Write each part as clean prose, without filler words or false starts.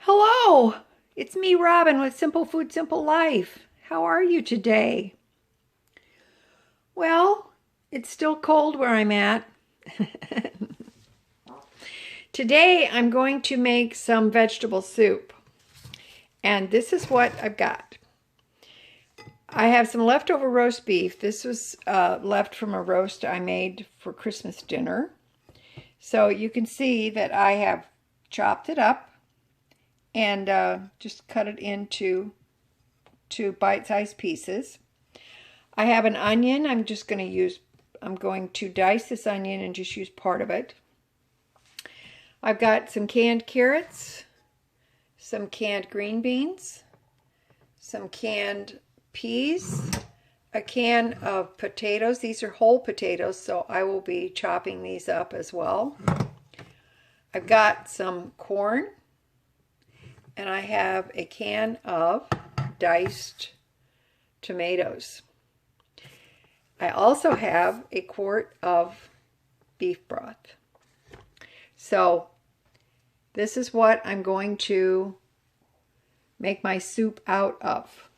Hello, it's me, Robin, with Simple Food, Simple Life. How are you today? Well, it's still cold where I'm at. Today, I'm going to make some vegetable soup. And this is what I've got. I have some leftover roast beef. This was left from a roast I made for Christmas dinner. So you can see that I have chopped it up and just cut it into bite-sized pieces. I have an onion. I'm going to dice this onion and just use part of it. I've got some canned carrots, some canned green beans, some canned peas, a can of potatoes. These are whole potatoes, so I will be chopping these up as well. I've got some corn, and I have a can of diced tomatoes. I also have a quart of beef broth. So this is what I'm going to make my soup out of.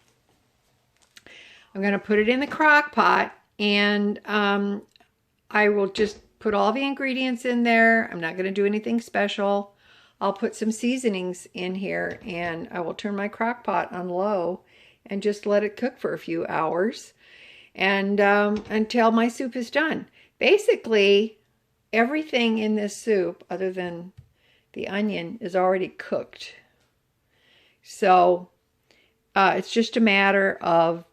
I'm going to put it in the crock pot, and I will just put all the ingredients in there. I'm not going to do anything special. I'll put some seasonings in here, and I will turn my crock pot on low and just let it cook for a few hours and until my soup is done. Basically, everything in this soup, other than the onion, is already cooked. So it's just a matter of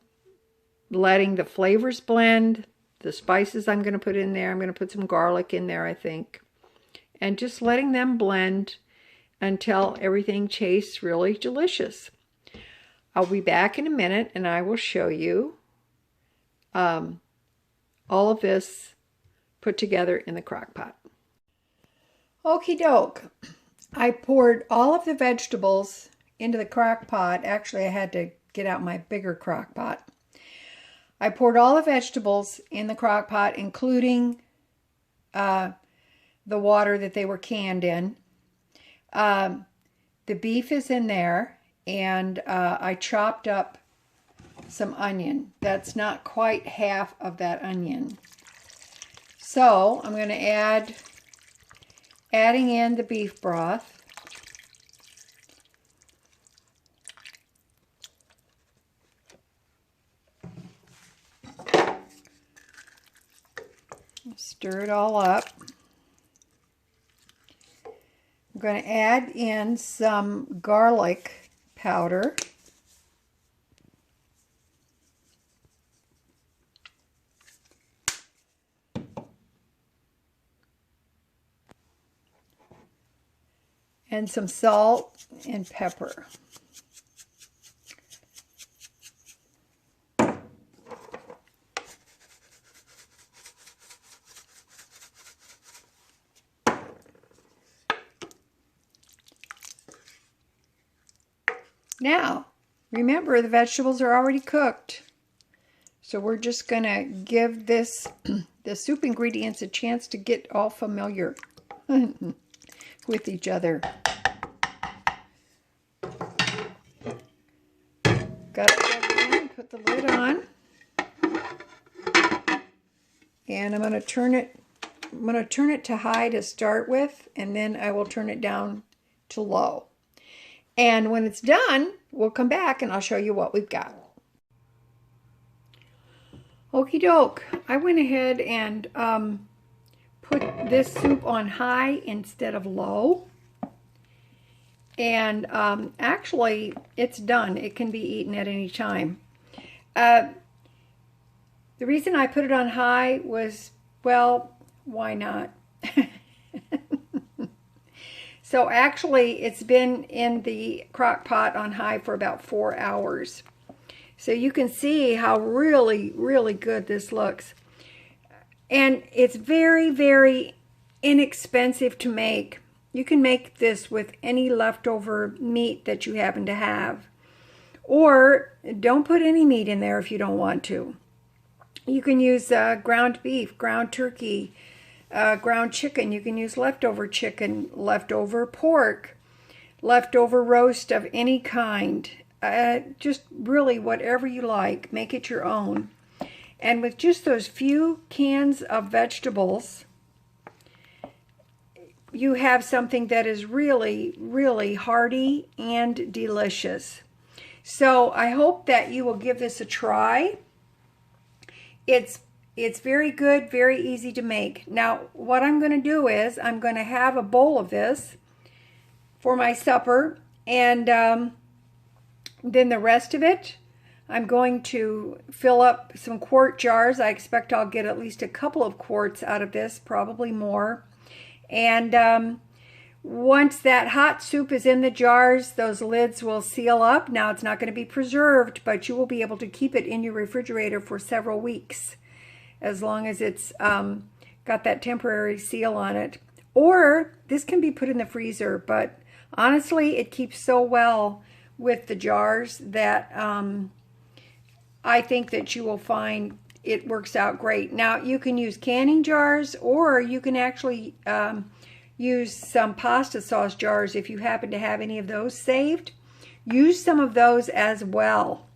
letting the flavors blend, the spices I'm going to put in there. I'm going to put some garlic in there, I think, and just letting them blend until everything tastes really delicious. I'll be back in a minute and I will show you all of this put together in the crock pot. Okie doke. I poured all of the vegetables into the crock pot. Actually, I had to get out my bigger crock pot. I poured all the vegetables in the crock pot, including the water that they were canned in. The beef is in there, and I chopped up some onion. That's not quite half of that onion. So I'm going to adding in the beef broth. Stir it all up. I'm going to add in some garlic powder. And some salt and pepper. Now, remember, the vegetables are already cooked. So we're just going to give the soup ingredients a chance to get all familiar with each other. Got to plug it in, put the lid on. And I'm going to turn it to high to start with, and then I will turn it down to low. And when it's done, we'll come back and I'll show you what we've got. Okie doke. I went ahead and put this soup on high instead of low. And actually, it's done. It can be eaten at any time. The reason I put it on high was, well, why not? So actually, it's been in the crock pot on high for about 4 hours. So you can see how really, really good this looks. And it's very, very inexpensive to make. You can make this with any leftover meat that you happen to have. Or don't put any meat in there if you don't want to. You can use ground beef, ground turkey, ground chicken. You can use leftover chicken, leftover pork, leftover roast of any kind. Just really whatever you like. Make it your own. And with just those few cans of vegetables, you have something that is really, really hearty and delicious. So I hope that you will give this a try. It's very good, very easy to make. Now, what I'm going to do is I'm going to have a bowl of this for my supper, and then the rest of it, I'm going to fill up some quart jars. I expect I'll get at least a couple of quarts out of this, probably more. And once that hot soup is in the jars, those lids will seal up. Now, it's not going to be preserved, but you will be able to keep it in your refrigerator for several weeks, as long as it's got that temporary seal on it. Or this can be put in the freezer, but honestly, it keeps so well with the jars that I think that you will find it works out great. Now, you can use canning jars, or you can actually use some pasta sauce jars if you happen to have any of those saved. Use some of those as well.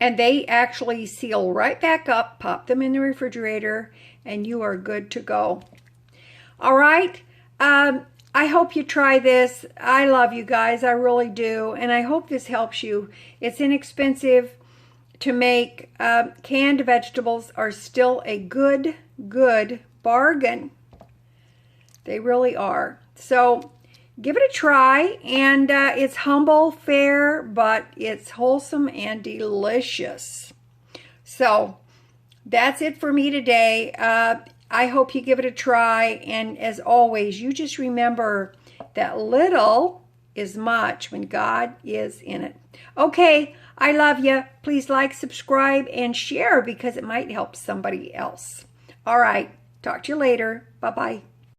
And they actually seal right back up. Pop them in the refrigerator, and you are good to go. All right. I hope you try this. I love you guys. I really do. And I hope this helps you. It's inexpensive to make. Canned vegetables are still a good bargain. They really are. So give it a try. And it's humble fare, but it's wholesome and delicious. So that's it for me today. I hope you give it a try. And as always, you just remember that little is much when God is in it. Okay, I love you. Please like, subscribe, and share because it might help somebody else. All right, talk to you later. Bye-bye.